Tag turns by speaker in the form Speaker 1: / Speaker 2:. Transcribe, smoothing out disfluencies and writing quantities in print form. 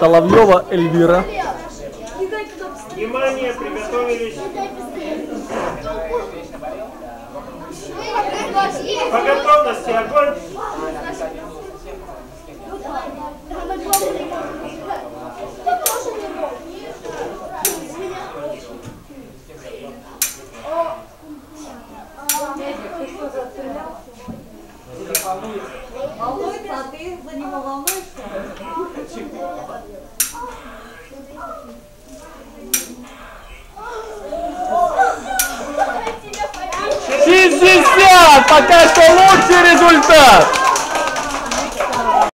Speaker 1: Соловьева Эльвира.
Speaker 2: Внимание, приготовились. По готовности огонь.
Speaker 3: Волнуется, а ты за него волнуешься?
Speaker 1: 60! Пока что лучший результат!